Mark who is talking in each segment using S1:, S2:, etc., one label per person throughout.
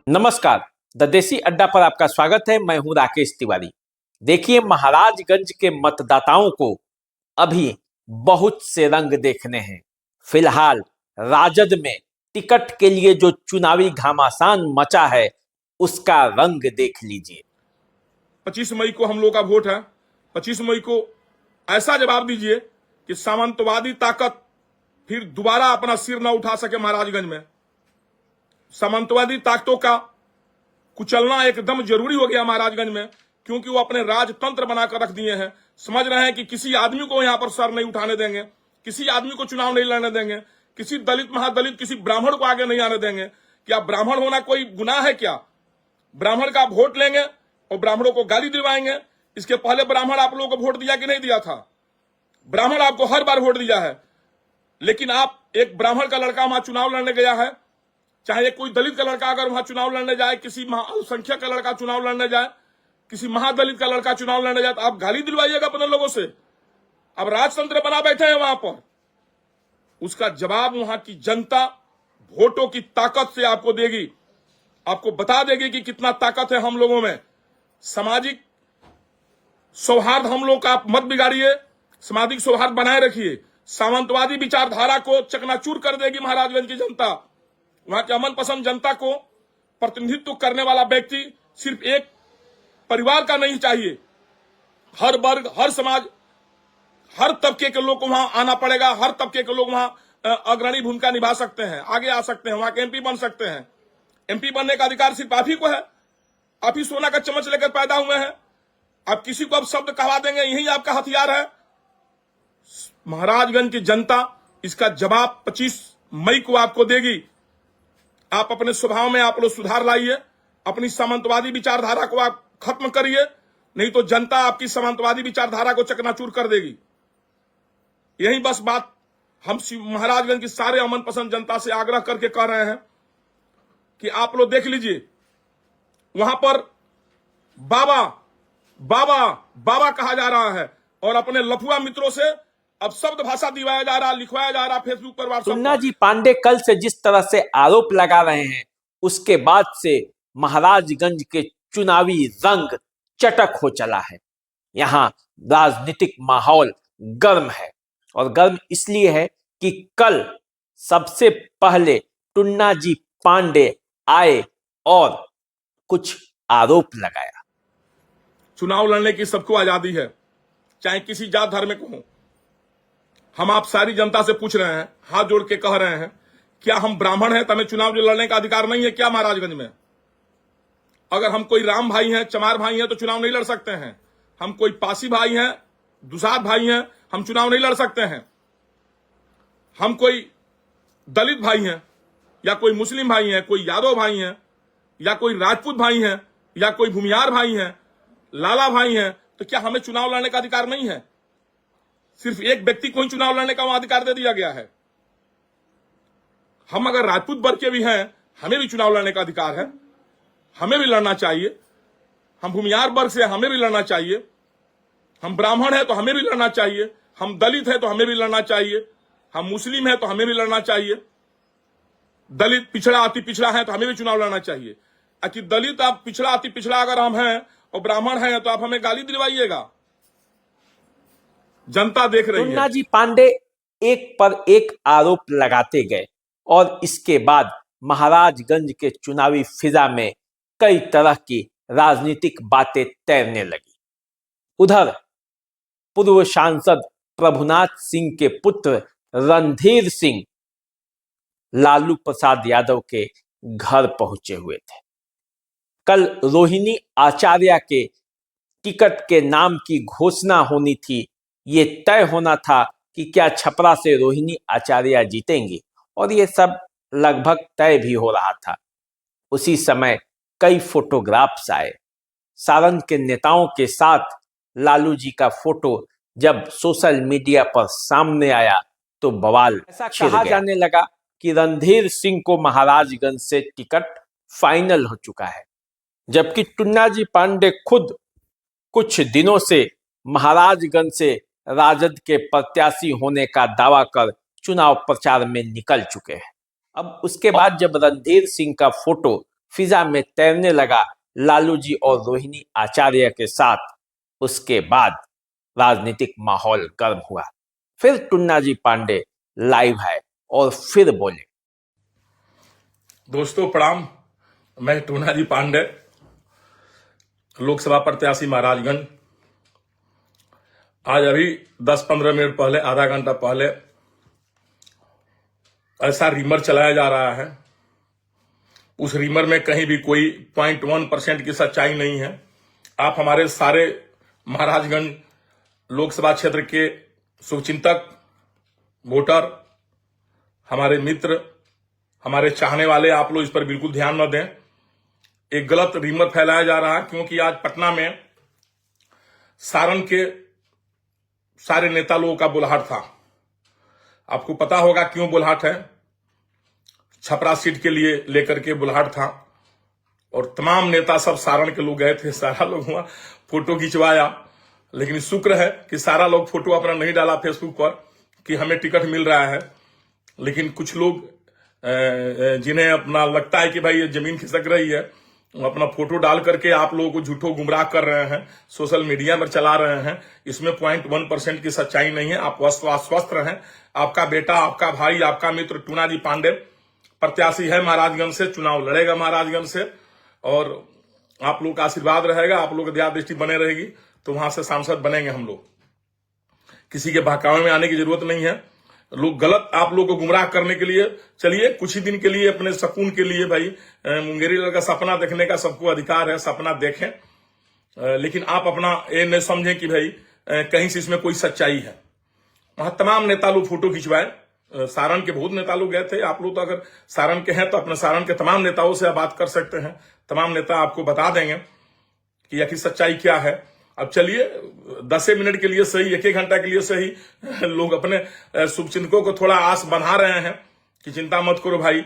S1: नमस्कार। द देसी अड्डा पर आपका स्वागत है। मैं हूं राकेश तिवारी। देखिए, महाराजगंज के मतदाताओं को अभी बहुत से रंग देखने हैं। फिलहाल राजद में टिकट के लिए जो चुनावी घमासान मचा है उसका रंग देख लीजिए।
S2: 25 मई को हम लोग का वोट है। 25 मई को ऐसा जवाब दीजिए कि सामंतवादी ताकत फिर दोबारा अपना सिर न उठा सके महाराजगंज में। सामंतवादी ताकतों का कुचलना एकदम जरूरी हो गया महाराजगंज में, क्योंकि वो अपने राजतंत्र बनाकर रख दिए हैं। समझ रहे हैं कि किसी आदमी को यहां पर सर नहीं उठाने देंगे, किसी आदमी को चुनाव नहीं लड़ने देंगे, किसी दलित महादलित किसी ब्राह्मण को आगे नहीं आने देंगे। क्या ब्राह्मण होना कोई गुनाह है क्या? ब्राह्मण का वोट लेंगे और ब्राह्मणों को गाली दिलवाएंगे। इसके पहले ब्राह्मण आप लोगों को वोट दिया कि नहीं दिया था? ब्राह्मण आपको हर बार वोट दिया है, लेकिन आप एक ब्राह्मण का लड़का वहां चुनाव लड़ने गया है, चाहे कोई दलित का लड़का अगर वहां चुनाव लड़ने जाए, किसी अल्पसंख्यक का लड़का चुनाव लड़ने जाए, किसी महादलित का लड़का चुनाव लड़ने जाए, तो आप गाली दिलवाइएगा अपने लोगों से। अब राजतंत्र बना बैठे हैं वहां पर। उसका जवाब वहां की जनता वोटों की ताकत से आपको देगी, आपको बता देगी कि कितना ताकत है हम लोगों में। सामाजिक सौहार्द हम लोग का आप मत बिगाड़िए, सामाजिक सौहार्द बनाए रखिए। सामंतवादी विचारधारा को चकनाचूर कर देगी महाराजगंज की जनता। वहां की अमन पसंद जनता को प्रतिनिधित्व करने वाला व्यक्ति सिर्फ एक परिवार का नहीं चाहिए, हर वर्ग, हर समाज, हर तबके के लोग को वहां आना पड़ेगा। हर तबके के लोग वहां अग्रणी भूमिका निभा सकते हैं, आगे आ सकते हैं, वहां के एमपी बन सकते हैं। एमपी बनने का अधिकार सिर्फ आप ही को है। आप ही सोना का चम्मच लेकर पैदा हुए हैं। आप किसी को अब शब्द कहवा देंगे, यही आपका हथियार है। महाराजगंज की जनता इसका जवाब 25 मई को आपको देगी। आप अपने स्वभाव में आप लोग सुधार लाइए, अपनी सामंतवादी विचारधारा को आप खत्म करिए, नहीं तो जनता आपकी सामंतवादी विचारधारा को चकनाचूर कर देगी। यही बस बात हम महाराजगंज की सारे अमन पसंद जनता से आग्रह करके कह रहे हैं कि आप लोग देख लीजिए, वहां पर बाबा बाबा बाबा कहा जा रहा है और अपने लफुआ मित्रों से अब शब्द भाषा दिवाया जा रहा, लिखवाया जा रहा फेसबुक पर, व्हाट्सएप पर।
S1: टुन्ना जी पांडे कल से जिस तरह से आरोप लगा रहे हैं, उसके बाद से महाराजगंज के चुनावी रंग चटक हो चला है। यहाँ राजनीतिक माहौल गर्म है, और गर्म इसलिए है कि कल सबसे पहले टुन्ना जी पांडे आए और कुछ आरोप लगाया।
S2: चुनाव लड़ने की सबको आजादी है, चाहे किसी जात धर्म को हो। हम आप सारी जनता से पूछ रहे हैं, हाथ जोड़ के कह रहे हैं, क्या हम ब्राह्मण हैं तो हमें चुनाव लड़ने का अधिकार नहीं है क्या महाराजगंज में? अगर हम कोई राम भाई हैं, चमार भाई हैं, तो चुनाव नहीं लड़ सकते हैं। हम कोई पासी भाई हैं, दुसाध भाई हैं, हम चुनाव नहीं लड़ सकते हैं। हम कोई दलित भाई हैं, या कोई मुस्लिम भाई हैं, कोई यादव भाई हैं, या कोई राजपूत भाई हैं, या कोई भूमियार भाई हैं, लाला भाई हैं, तो क्या हमें चुनाव लड़ने का अधिकार नहीं है? सिर्फ एक व्यक्ति को ही चुनाव लड़ने का वहां अधिकार दे दिया गया है। हम अगर राजपूत वर्ग के भी हैं, हमें भी चुनाव लड़ने का अधिकार है, हमें भी लड़ना चाहिए। हम भूमियार वर्ग से, हमें भी लड़ना चाहिए। हम ब्राह्मण हैं तो हमें भी लड़ना चाहिए। हम दलित हैं तो हमें भी लड़ना चाहिए। हम मुस्लिम हैं तो हमें भी लड़ना चाहिए। दलित पिछड़ा अति पिछड़ा है तो हमें भी चुनाव लड़ना चाहिए। कि दलित आप पिछड़ा अति पिछड़ा अगर हम हैं और ब्राह्मण हैं तो आप हमें गाली दिलवाइएगा। जनता देख रही है।
S1: टुन्ना जी पांडे एक पर एक आरोप लगाते गए, और इसके बाद महाराजगंज के चुनावी फिजा में कई तरह की राजनीतिक बातें तैरने लगी। उधर पूर्व सांसद प्रभुनाथ सिंह के पुत्र रणधीर सिंह लालू प्रसाद यादव के घर पहुंचे हुए थे। कल रोहिणी आचार्य के टिकट के नाम की घोषणा होनी थी। ये तय होना था कि क्या छपरा से रोहिणी आचार्य जीतेंगे, और ये सब लगभग तय भी हो रहा था। उसी समय कई फोटोग्राफ्स आए। सारण के नेताओं के साथ लालू जी का फोटो जब सोशल मीडिया पर सामने आया तो बवाल ऐसा कहा जाने लगा कि रणधीर सिंह को महाराजगंज से टिकट फाइनल हो चुका है, जबकि टुन्ना जी पांडे खुद कुछ दिनों से महाराजगंज से राजद के प्रत्याशी होने का दावा कर चुनाव प्रचार में निकल चुके हैं। अब उसके बाद जब रणधीर सिंह का फोटो फिजा में तैरने लगा लालू जी और रोहिणी आचार्य के साथ। उसके बाद राजनीतिक माहौल गर्म हुआ। फिर टुन्ना जी पांडे लाइव है और फिर बोले।
S2: दोस्तों प्रणाम, मैं टूना जी पांडे, लोकसभा प्रत्याशी महाराजगंज। आज अभी 10-15 मिनट पहले, आधा घंटा पहले ऐसा रिमर चलाया जा रहा है, उस रिमर में कहीं भी कोई 0.1% की सच्चाई नहीं है। आप हमारे सारे महाराजगंज लोकसभा क्षेत्र के शुभचिंतक, वोटर, हमारे मित्र, हमारे चाहने वाले, आप लोग इस पर बिल्कुल ध्यान न दें। एक गलत रिमर फैलाया जा रहा है, क्योंकि आज पटना में सारण के सारे नेता लोगों का बुलाहट था। आपको पता होगा क्यों बुलाहट है। छपरा सीट के लिए लेकर के बुलाहट था और तमाम नेता सब सारण के लोग गए थे। सारा लोग वहां फोटो खिंचवाया, लेकिन शुक्र है कि सारा लोग फोटो अपना नहीं डाला फेसबुक पर कि हमें टिकट मिल रहा है। लेकिन कुछ लोग जिन्हें अपना लगता है कि भाई ये जमीन खिसक रही है, अपना फोटो डाल करके आप लोगों को झूठो गुमराह कर रहे हैं, सोशल मीडिया पर चला रहे हैं। इसमें 0.1% की सच्चाई नहीं है। आप आश्वस्त रहें, आपका बेटा, आपका भाई, आपका मित्र टूना जी पांडे प्रत्याशी है महाराजगंज से, चुनाव लड़ेगा महाराजगंज से, और आप लोग का आशीर्वाद रहेगा, आप लोग की दया दृष्टि बने रहेगी तो वहां से सांसद बनेंगे हम लोग। किसी के बहकावे में आने की जरूरत नहीं है। लोग गलत आप लोग को गुमराह करने के लिए, चलिए कुछ ही दिन के लिए अपने सुकून के लिए, भाई मुंगेरी लाल का सपना देखने का सबको अधिकार है, सपना देखें, लेकिन आप अपना ये न समझें कि भाई कहीं से इसमें कोई सच्चाई है। वहां तमाम नेता लोग फोटो खिंचवाए, सारण के बहुत नेता लोग गए थे। आप लोग तो अगर सारण के हैं तो अपने सारण के तमाम नेताओं से आप बात कर सकते हैं, तमाम नेता आपको बता देंगे कि आखिर सच्चाई क्या है। अब चलिए 10 मिनट के लिए सही, 1 घंटा के लिए सही, लोग अपने शुभचिंतकों को थोड़ा आस बना रहे हैं कि चिंता मत करो भाई।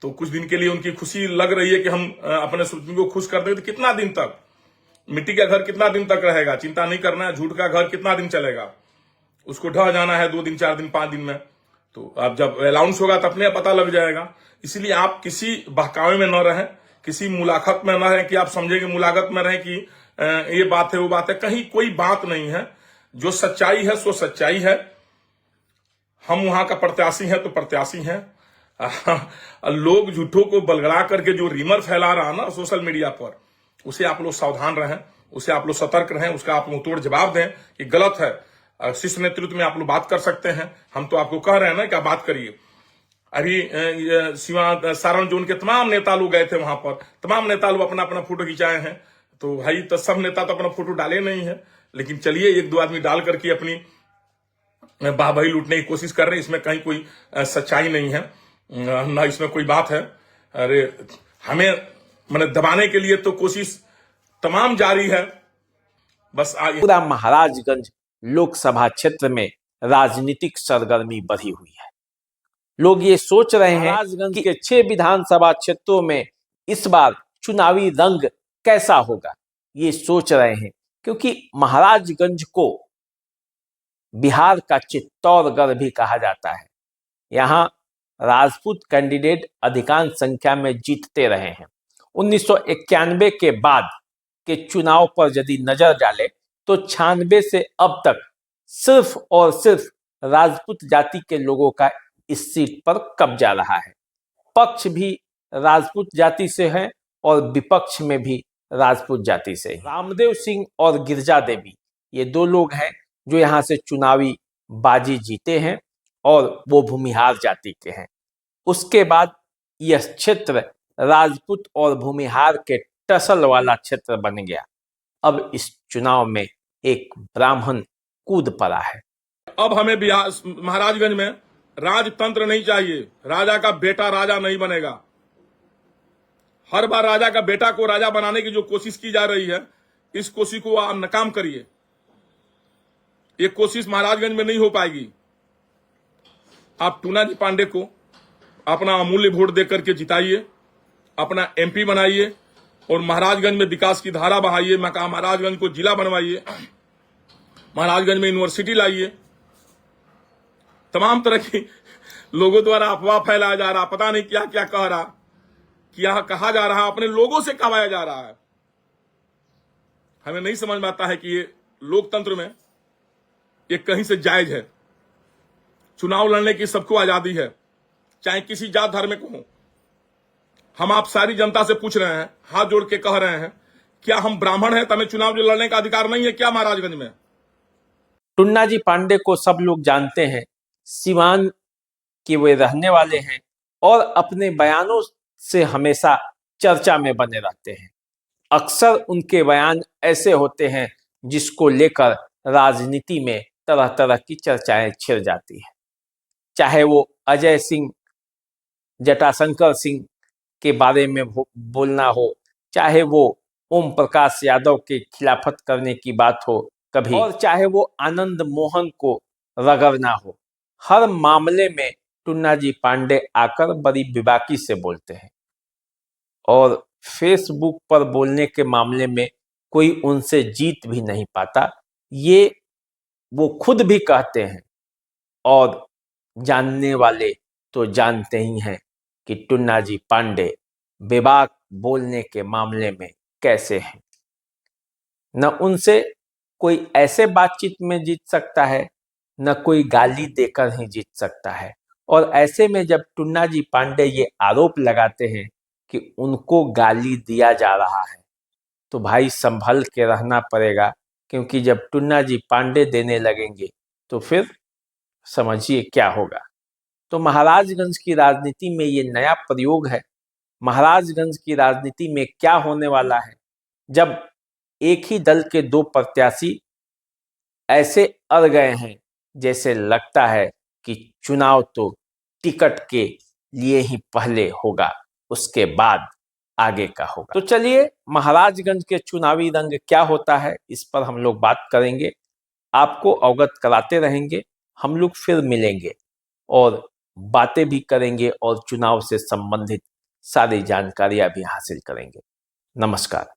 S2: तो कुछ दिन के लिए उनकी खुशी लग रही है कि हम अपने शुभचिंतकों को खुश कर देंगे। तो कितना दिन तक मिट्टी का घर कितना दिन तक रहेगा? चिंता नहीं करना है। झूठ का घर कितना दिन चलेगा? उसको ढह जाना है 2 दिन, 4 दिन, 5 दिन में। तो अब जब अनाउंस होगा तो अपने पता लग जाएगा। इसलिए आप किसी बहकावे में न रहें, किसी मुलाकात में न रहें कि आप समझेंगे, मुलाकात में रहें कि ये बात है वो बात है। कहीं कोई बात नहीं है। जो सच्चाई है सो सच्चाई है। हम वहां का प्रत्याशी हैं तो प्रत्याशी हैं। लोग झूठों को बलगड़ा करके जो रिमर फैला रहा ना सोशल मीडिया पर, उसे आप लोग सावधान रहें, उसे आप लोग सतर्क रहें, उसका आप लोग तोड़ जवाब दें कि गलत है। शीर्ष नेतृत्व में आप लोग बात कर सकते हैं। हम तो आपको कह रहे हैं ना कि आप बात करिए। अभी सारण जोन के तमाम नेता लोग गए थे वहां पर, तमाम नेता लोग अपना अपना फोटो खिंचाए हैं। तो भाई तो सब नेता तो अपना फोटो डाले नहीं है, लेकिन चलिए 1-2 आदमी डाल करके अपनी बाहबाही लूटने की कोशिश कर रहे हैं। इसमें कहीं कोई सच्चाई नहीं है, ना इसमें कोई बात है। अरे हमें मैंने दबाने के लिए तो कोशिश तमाम जारी है। बस
S1: पूरा महाराजगंज लोकसभा क्षेत्र में राजनीतिक सरगर्मी बढ़ी हुई है। लोग ये सोच रहे हैं कि 6 विधानसभा क्षेत्रों में इस बार चुनावी रंग कैसा होगा। ये सोच रहे हैं क्योंकि महाराजगंज को बिहार का चित्तौड़गढ़ भी कहा जाता है। यहाँ राजपूत कैंडिडेट अधिकांश संख्या में जीतते रहे हैं। 1991 के बाद के चुनाव पर यदि नजर डाले तो 96 से अब तक सिर्फ और सिर्फ राजपूत जाति के लोगों का इस सीट पर कब्जा रहा है। पक्ष भी राजपूत जाति से है और विपक्ष में भी राजपूत जाति से। रामदेव सिंह और गिरजा देवी ये 2 लोग हैं जो यहाँ से चुनावी बाजी जीते हैं और वो भूमिहार जाति के हैं। उसके बाद यह क्षेत्र राजपूत और भूमिहार के टसल वाला क्षेत्र बन गया। अब इस चुनाव में एक ब्राह्मण कूद पड़ा है।
S2: अब हमें महाराजगंज में राजतंत्र नहीं चाहिए। राजा का बेटा राजा नहीं बनेगा। हर बार राजा का बेटा को राजा बनाने की जो कोशिश की जा रही है, इस कोशिश को आप नाकाम करिए। ये कोशिश महाराजगंज में नहीं हो पाएगी। आप टूना जी पांडे को अपना अमूल्य वोट देकर के जिताइए, अपना एमपी बनाइए और महाराजगंज में विकास की धारा बहाइए। महाराजगंज को जिला बनवाइए, महाराजगंज में यूनिवर्सिटी लाइए। तमाम तरह की लोगों द्वारा अफवाह फैलाया जा रहा, पता नहीं क्या क्या कह रहा। कि यह कहा जा रहा है, अपने लोगों से कहवाया जा रहा है। हमें नहीं समझ में आता है कि ये लोकतंत्र में ये कहीं से जायज है। चुनाव लड़ने की सबको आजादी है, चाहे किसी जात धर्म को हो। हम आप सारी जनता से पूछ रहे हैं, हाथ जोड़ के कह रहे हैं, क्या हम ब्राह्मण हैं तो हमें चुनाव जो लड़ने का अधिकार नहीं है क्या महाराजगंज में?
S1: टुन्ना जी पांडे को सब लोग जानते हैं, सिवान के वे रहने वाले हैं और अपने बयानों से हमेशा चर्चा में बने रहते हैं। अक्सर उनके बयान ऐसे होते हैं जिसको लेकर राजनीति में तरह तरह की चर्चाएं छिड़ जाती हैं। चाहे वो अजय सिंह, जटाशंकर सिंह के बारे में बोलना हो, चाहे वो ओम प्रकाश यादव के खिलाफत करने की बात हो कभी, और चाहे वो आनंद मोहन को रगड़ना हो, हर मामले में टुन्ना जी पांडे आकर बड़ी बेबाकी से बोलते हैं। और फेसबुक पर बोलने के मामले में कोई उनसे जीत भी नहीं पाता, ये वो खुद भी कहते हैं। और जानने वाले तो जानते ही हैं कि टुन्ना जी पांडे बेबाक बोलने के मामले में कैसे हैं। न उनसे कोई ऐसे बातचीत में जीत सकता है, न कोई गाली देकर ही जीत सकता है। और ऐसे में जब टुन्ना जी पांडे ये आरोप लगाते हैं कि उनको गाली दिया जा रहा है, तो भाई संभल के रहना पड़ेगा, क्योंकि जब टुन्ना जी पांडे देने लगेंगे तो फिर समझिए क्या होगा। तो महाराजगंज की राजनीति में ये नया प्रयोग है। महाराजगंज की राजनीति में क्या होने वाला है, जब एक ही दल के दो प्रत्याशी ऐसे अड़ गए हैं, जैसे लगता है कि चुनाव तो टिकट के लिए ही पहले होगा, उसके बाद आगे का होगा। तो चलिए, महाराजगंज के चुनावी रंग क्या होता है इस पर हम लोग बात करेंगे, आपको अवगत कराते रहेंगे। हम लोग फिर मिलेंगे और बातें भी करेंगे और चुनाव से संबंधित सारी जानकारियां भी हासिल करेंगे। नमस्कार।